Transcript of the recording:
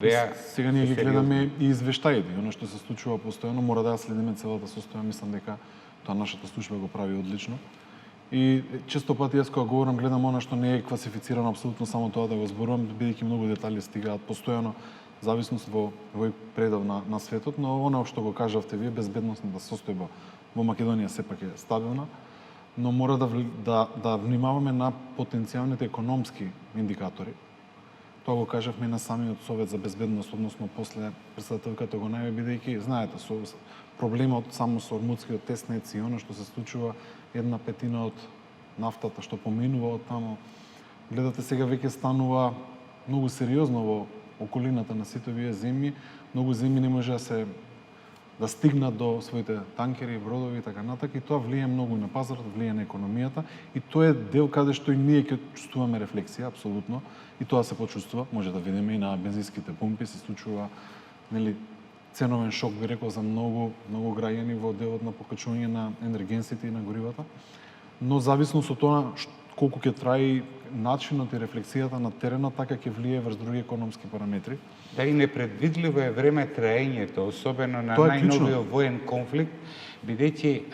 Сега ние ги гледаме и извештаите, оно што се случува постојано, мора да ја следиме целата состојба, мислам дека тоа нашата служба го прави одлично. И често пати јас кога говорам гледам она што не е класифицирано апсолутно само тоа да го зборувам, бидејќи многу детали стигаат постојано зависност во овој предел на светот, но она што го кажавте вие, безбедносната состојба во Македонија сепак е стабилна, но мора да внимаваме на потенцијалните економски индикатори. Тоа го кажавме на самиот Совет за безбедност, односно после председателката го најави, бидејќи знаете со проблемот само со Ормудскиот теснец и оно што се случува, 1/5 од нафтата што поминува од таму. Гледате сега веќе станува многу сериозно во околината на сите овие земји, многу земји не може да стигнат до своите танкери, бродови и така натаму, и тоа влијае многу на пазарот, влијае на економијата и тоа е дел каде што и ние ќе чувствуваме рефлексија, апсолутно, и тоа се почувствува, може да видиме и на бензинските пумпи се случува, нели, ценовен шок, би рекол, за многу граѓани во делот на покачување на енергенсите и на горивата, но зависност од тоа колку ќе трае начинот и рефлексијата на теренот, така ќе влијае врз други економски параметри. Да, и непредвидливо е време траењето, особено на најновиот воен конфликт, бидејќи